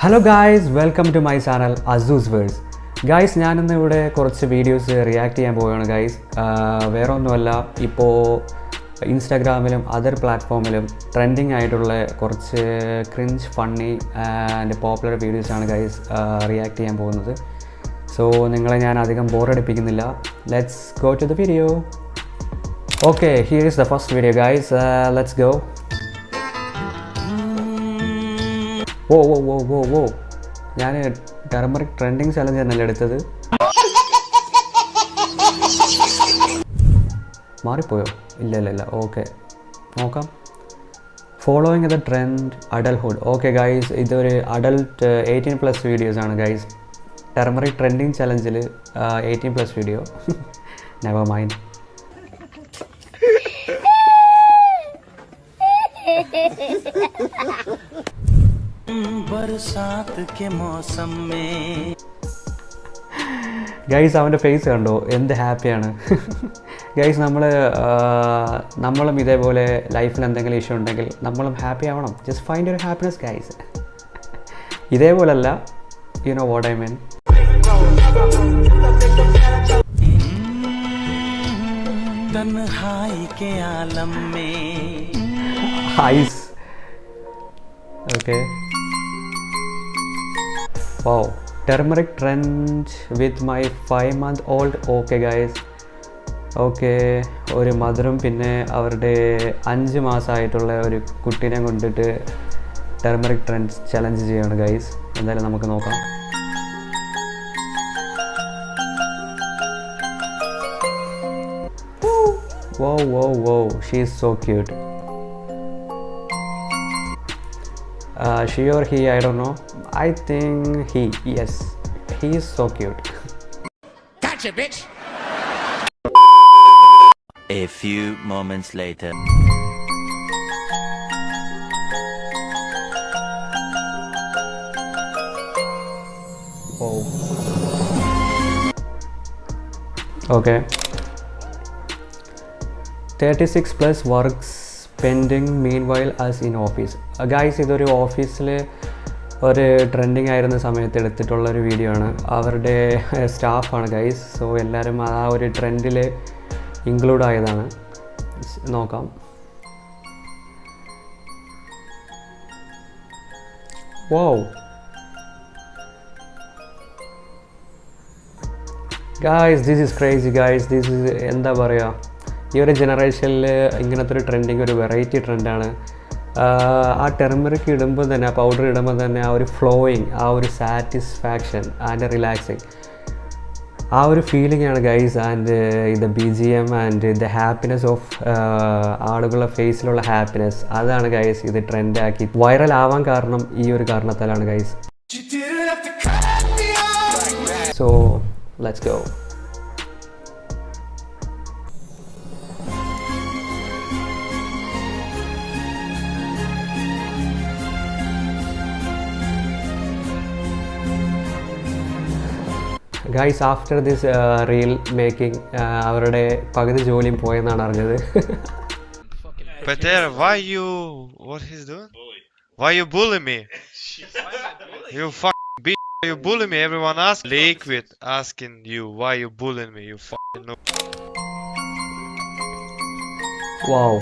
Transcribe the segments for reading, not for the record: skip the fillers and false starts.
Hello guys, welcome to my channel അസൂസ് വേഴ്സ്. Guys, ഞാനിന്ന് ഇവിടെ കുറച്ച് വീഡിയോസ് റിയാക്ട് ചെയ്യാൻ പോവുകയാണ് ഗായ്സ്. വേറെ ഒന്നുമല്ല, ഇപ്പോൾ ഇൻസ്റ്റാഗ്രാമിലും അതർ പ്ലാറ്റ്ഫോമിലും ട്രെൻഡിങ് ആയിട്ടുള്ള കുറച്ച് ക്രിഞ്ച്, ഫണ്ണി ആൻഡ് പോപ്പുലർ വീഡിയോസാണ് ഗായ്സ് റിയാക്ട് ചെയ്യാൻ പോകുന്നത്. സോ നിങ്ങളെ ഞാൻ അധികം ബോറടിപ്പിക്കുന്നില്ല. Let's go to the video. Okay, here is the first video guys. Let's go. ഓ ഞാൻ ടർമറിക് ട്രെൻഡിങ് ചലഞ്ച് എന്നല്ല എടുത്തത്. മാറിപ്പോയോ? ഇല്ല. ഓക്കെ, നോക്കാം. Following the trend adulthood. Okay guys, ഇതൊരു അഡൽട്ട് 18+ വീഡിയോസാണ് ഗൈസ്. ടർമറിക് ട്രെൻഡിങ് ചലഞ്ചിൽ 18+ വീഡിയോ. Never mind. ഗൈസ്, അവൻ്റെ ഫേസ് കണ്ടോ, എന്ത് ഹാപ്പിയാണ്. ഗൈസ്, നമ്മളും ഇതേപോലെ ലൈഫിൽ എന്തെങ്കിലും ഇഷ്യൂ ഉണ്ടെങ്കിൽ നമ്മളും ഹാപ്പി ആവണം. Just find your happiness guys. ഇതേപോലല്ല, you know what I mean. ഐസ്. Okay. Wow. Turmeric trend with my 5-month-old. Okay guys. Okay. ഒരു മദറും പിന്നെ അവരുടെ 5 മാസമായിട്ടുള്ള ഒരു കുട്ടീനെ കൊണ്ടിട്ട് ടർമറിക് ട്രെൻഡ് ചലഞ്ച് ചെയ്യാണ് ഗൈസ്. എന്തായാലും നമുക്ക് നോക്കാം. Wow. She is so cute. She or he, I don't know. I think he. Yes, he is so cute. Gotcha, bitch. A few moments later. Oh. Okay. 36+ works pending mean while as in office. Guys, ഇതൊരു ഓഫീസിൽ ഒരു trending ആയിരുന്ന സമയത്ത് എടുത്തിട്ടുള്ളൊരു video ആണ്. അവരുടെ സ്റ്റാഫാണ് guys. So എല്ലാവരും ആ ഒരു ട്രെൻഡിൽ ഇൻക്ലൂഡ് ആയതാണ്. നോക്കാം. Wow guys, this is crazy guys. This is എന്താ പറയുക, ഈ ഒരു ജനറേഷനിൽ ഇങ്ങനത്തെ ഒരു ട്രെൻഡിങ് ഒരു വെറൈറ്റി ട്രെൻഡാണ്. ആ ടെർമറിക് ഇടുമ്പോൾ തന്നെ, ആ പൗഡർ ഇടുമ്പോൾ തന്നെ ആ ഒരു ഫ്ലോയിങ്, ആ ഒരു സാറ്റിസ്ഫാക്ഷൻ ആൻഡ് റിലാക്സിങ്, ആ ഒരു ഫീലിംഗ് ആണ് ഗൈസ്. ആൻഡ് ഇത് BGM and the happiness of ആളുകളുടെ ഫേസിലുള്ള ഹാപ്പിനെസ്, അതാണ് ഗൈസ് ഇത് ട്രെൻഡാക്കി വൈറൽ ആവാൻ കാരണം. ഈ ഒരു കാരണത്താലാണ് guys. So let's go. Guys, after this reel making അവരുടെ പകുതി ജോലിയും പോയെന്നാണ് അറിഞ്ഞത്. Peter, what he's doing? Why you bully me? You fucking bitch. You bully me. Everyone asks. Liquid asking you why you bullying me. You fucking know. Wow.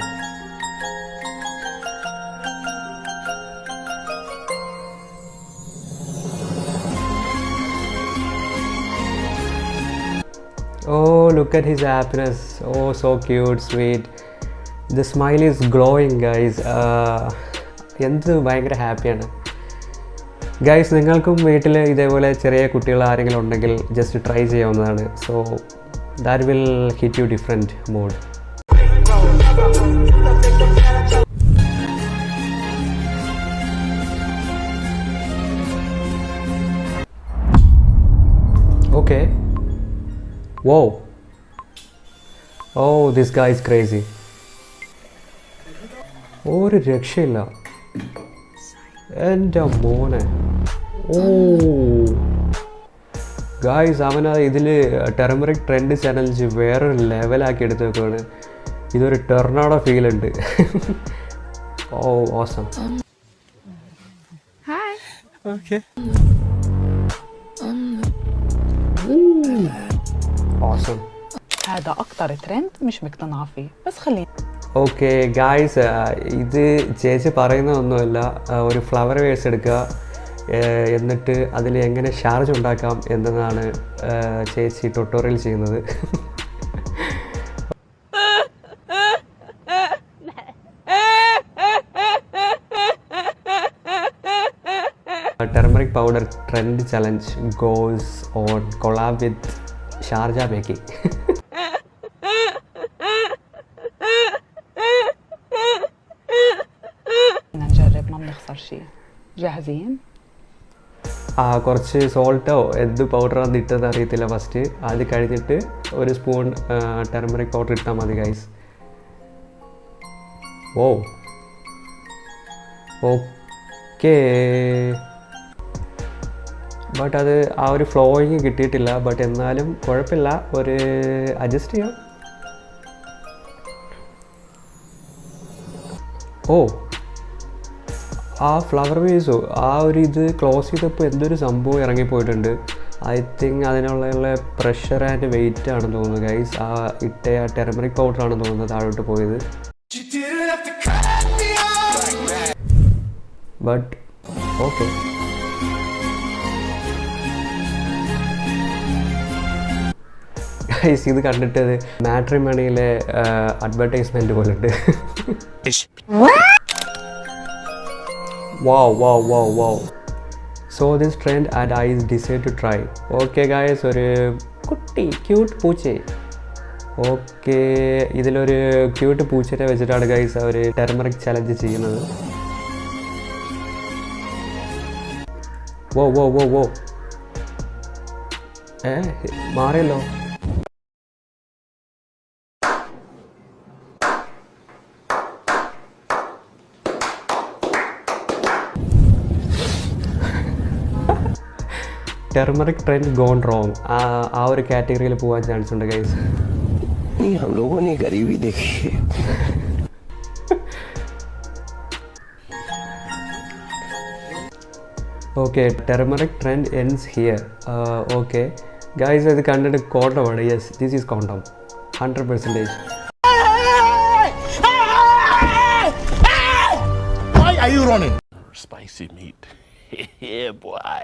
Oh, look at his happiness. Oh, so cute, sweet. The smile is glowing, guys. എന്ത് ഭയങ്കര ഹാപ്പിയാണ് guys. നിങ്ങൾക്കും വീട്ടിൽ ഇതേപോലെ ചെറിയ കുട്ടികൾ ആരെങ്കിലും ഉണ്ടെങ്കിൽ ജസ്റ്റ് ട്രൈ ചെയ്യാവുന്നതാണ്. So that will hit U different mood. Okay. Whoa. Oh, this guy is crazy. ഒരു രക്ഷയില്ല എൻ്റെ മോനെ. ഓ ഗായ്സ്, അവന് ഇതിൽ ടെർമറിക് ട്രെൻഡ് ചലഞ്ച് വേറൊരു ലെവലാക്കി എടുത്ത് വെക്കുകയാണ്. ഇതൊരു ടൊർണാഡോ ഫീൽ ഉണ്ട്. ഓ awesome. Hi. Okay. awesome. هذا أكتر ترند مش مقتنعة فيه بس خلينا okay guys, ഇത് ചേച്ചി പറയുന്നതൊന്നുമല്ല. ഒരു ഫ്ലവർ വേസ് എടുക്കുക, എന്നിട്ട് അതിൽ എങ്ങനെ ഷാർജ് ഉണ്ടാക്കാം എന്നതാണ് ചേച്ചി ട്യൂട്ടോറിയൽ ചെയ്യുന്നത്. Turmeric powder trend challenge goes on collab with Sharjah baking. نجرب ما بنخسر شيء. جاهزين؟ കുറച്ച് സോൾട്ടോ എന്ത് പൗഡറാണ് ഇട്ടത് അറിയത്തില്ല. ഫസ്റ്റ് അത് കഴിഞ്ഞിട്ട് ഒരു സ്പൂൺ ടെർമറിക് പൗഡർ ഇട്ടാൽ മതി ഗൈസ്. ഓ ഓക്കെ, ബട്ട് അത് ആ ഒരു ഫ്ലോയിങ് കിട്ടിയിട്ടില്ല. ബട്ട് എന്നാലും കുഴപ്പമില്ല, ഒരു അഡ്ജസ്റ്റ് ചെയ്യാം. ഓ, ആ ഫ്ലവർ വേസോ ആ ഒരു ഇത് ക്ലോസ് ചെയ്തപ്പോൾ എന്തൊരു സംഭവം ഇറങ്ങിപ്പോയിട്ടുണ്ട്. ഐ തിങ്ക് അതിനുള്ള പ്രഷർ ആൻഡ് വെയിറ്റ് ആണെന്ന് തോന്നുന്നു ഗൈസ്. ആ ഇട്ട ആ ടെർമറിക് പൗഡർ ആണെന്ന് തോന്നുന്നത് താഴോട്ട് പോയത്. ബട്ട് ഓക്കെ, ഗൈസ് ഇത് കണ്ടിട്ട് മാട്രിമണിയിലെ അഡ്വർടൈസ്മെൻറ്റ് പോലെ ഉണ്ട്. Wow. So this trend and I decided to try. Okay guys, ഒരു കുട്ടി ക്യൂട്ട് പൂച്ച. ഓക്കെ, ഇതിലൊരു ക്യൂട്ട് പൂച്ചനെ വെച്ചിട്ടാണ് ഗൈസ് അവർ ടെർമറിക് ചലഞ്ച് ചെയ്യുന്നത്. വോ മാറിയല്ലോ. ടെർമറിക് ട്രെൻഡ് ഗോൺ റോങ്, ആ ഒരു കാറ്റഗറിയിൽ പോകാൻ ചാൻസ് ഉണ്ട് ഗൈസ്. हम लोगों ने गरीबी देखी है. Okay, turmeric trend ends here. Okay guys, ഇത് കണ്ടിട്ട് കോണ്ടമാണ്. Yes, this is condom 100%. Why are you running? Spicy meat. Yeah, boy.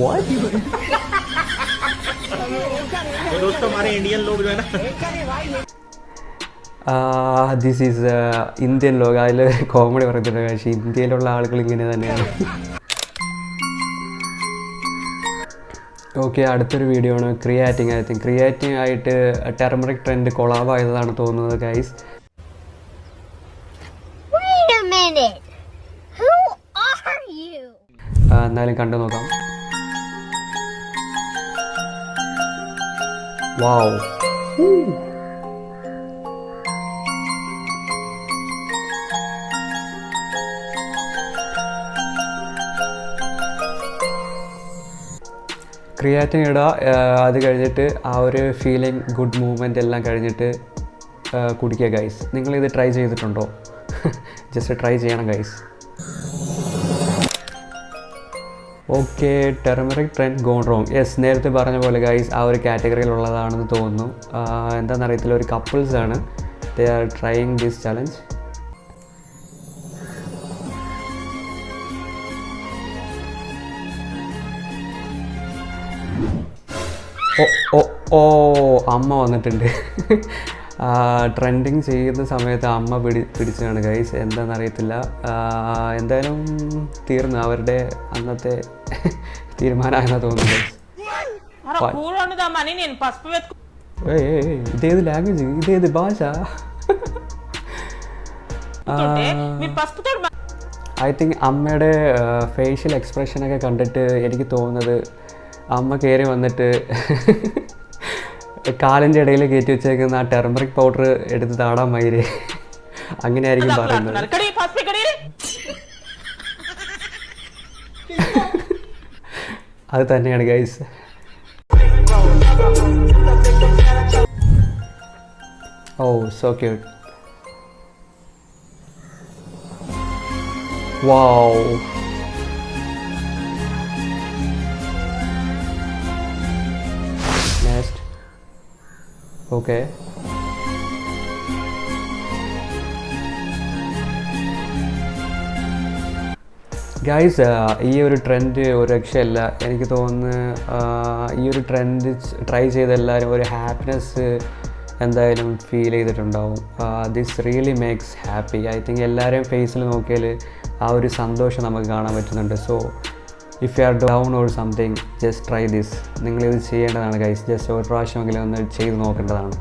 What? दोस्तों हमारे इंडियन लोग जो है ना, ദിസ് ഈസ് ഇന്ത്യൻ ലോക. അതിൽ കോമഡി പറഞ്ഞിട്ടുണ്ട്, പക്ഷേ ഇന്ത്യയിലുള്ള ആളുകൾ ഇങ്ങനെ തന്നെയാണ്. ഓക്കെ, അടുത്തൊരു വീഡിയോ ആണ് ക്രിയാറ്റിംഗ്. ഐ തിങ്ക് ക്രിയാറ്റിംഗ് ആയിട്ട് ടെർമറിക് ട്രെൻഡ് കൊളാബ് ആയതാണ് തോന്നുന്നത് guys. Wait a minute. Who are you? എന്നാലും കണ്ടു നോക്കാം. വാവ്, ക്രിയാറ്റിൻ ഇടുക, അത് കഴിഞ്ഞിട്ട് ആ ഒരു ഫീലിംഗ് ഗുഡ് മൂവ്മെൻ്റ് എല്ലാം കഴിഞ്ഞിട്ട് കുടിക്കുക ഗൈസ്. നിങ്ങളിത് ട്രൈ ചെയ്തിട്ടുണ്ടോ? ജസ്റ്റ് ട്രൈ ചെയ്യണം guys. Okay, turmeric trend gone wrong. Yes, നേരത്തെ പറഞ്ഞ പോലെ ഗൈസ് ആ ഒരു കാറ്റഗറിയിലുള്ളതാണെന്ന് തോന്നുന്നു. എന്താണെന്നറിയത്തില്ല, ഒരു കപ്പിൾസ് ആണ്. They are trying this challenge. ഓ അമ്മ വന്നിട്ടുണ്ട്. ട്രെൻഡിങ് ചെയ്യുന്ന സമയത്ത് അമ്മ പിടിച്ചതാണ് ഗൈസ്. എന്താണെന്നറിയത്തില്ല. എന്തായാലും തീർന്നു, അവരുടെ അന്നത്തെ തീരുമാനമാണെന്ന് തോന്നുന്നു. ഇതേത് ലാംഗ്വേജ്, ഇതേത് ഭാഷ? ഐ തിങ്ക് അമ്മയുടെ ഫേഷ്യൽ എക്സ്പ്രഷനൊക്കെ കണ്ടിട്ട് എനിക്ക് തോന്നുന്നത് അമ്മ കയറി വന്നിട്ട് കാലിൻ്റെ ഇടയിൽ കയറ്റി വെച്ചേക്കുന്ന ആ ടെർമറിക് പൗഡർ എടുത്ത് താടാൻ മയിരേ, അങ്ങനെയായിരിക്കും പറയുന്നത്. അത് തന്നെയാണ് guys. Oh, so cute. Wow. Next. Okay. Guys, ഈ ഒരു ട്രെൻഡ് ഒരു രക്ഷയല്ല. എനിക്ക് തോന്നുന്നു ഈ ഒരു ട്രെൻഡ് ട്രൈ ചെയ്ത എല്ലാവരും ഒരു ഹാപ്പിനെസ് എന്തായാലും ഫീൽ ചെയ്തിട്ടുണ്ടാവും. This really makes happy. I think എല്ലാവരെയും ഫേസിൽ നോക്കിയാൽ ആ ഒരു സന്തോഷം നമുക്ക് കാണാൻ പറ്റുന്നുണ്ട്. So if you are down or something, just try this. നിങ്ങളിത് ചെയ്യേണ്ടതാണ് ഗൈസ്. ജസ്റ്റ് ഒരു പ്രാവശ്യമെങ്കിലും ഒന്ന് ചെയ്ത് നോക്കേണ്ടതാണ്.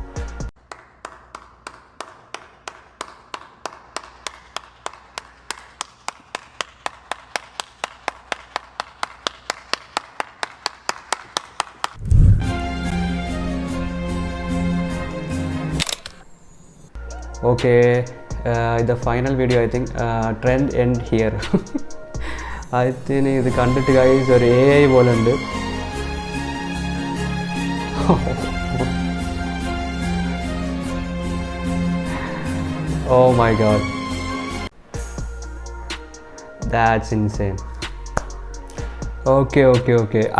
Okay, the final video, I think trend end here. I think ഇത് കണ്ടിട്ട് ഗൈസ് ഒരു AI പോലെ ഉണ്ട്. Oh my god, that's insane. Okay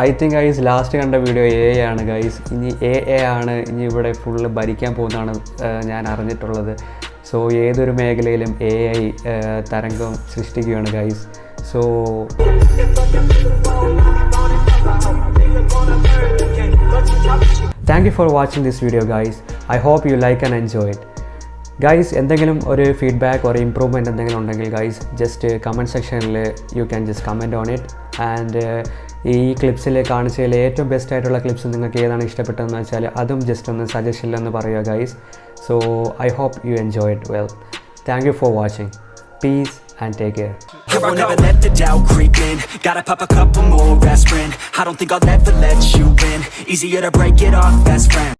I think guys last കണ്ട വീഡിയോ AI ആണ് ഗൈസ്. ഇനി AI ആണ് ഇനി ഇവിടെ ഫുള്ള് ഭരിക്കാൻ പോകുന്നതാണ് ഞാൻ അറിഞ്ഞിട്ടുള്ളത്. സോ ഏതൊരു മേഖലയിലും AI തരംഗം സൃഷ്ടിക്കുകയാണ് guys. So thank you for watching this video guys. I hope you like and enjoy it. Guys, എന്തെങ്കിലും ഒരു ഫീഡ്ബാക്ക് ഒരു ഇമ്പ്രൂവ്മെൻറ്റ് എന്തെങ്കിലും ഉണ്ടെങ്കിൽ ഗൈസ് ജസ്റ്റ് കമൻറ്റ് സെക്ഷനിൽ you can just comment on it. And ഈ ക്ലിപ്സിൽ കാണിച്ചതിൽ ഏറ്റവും ബെസ്റ്റ് ആയിട്ടുള്ള ക്ലിപ്സ് നിങ്ങൾക്ക് ഏതാണ് ഇഷ്ടപ്പെട്ടതെന്ന് വെച്ചാൽ അതും ജസ്റ്റ് ഒന്ന് സജഷനിലൊന്ന് പറയുക guys. So I hope you enjoy it well. Thank you for watching. Peace and take care. I won't ever let the doubt creep in. Gotta pop a couple more aspirin. I don't think I'll ever let you in. Easier to break it off best friend.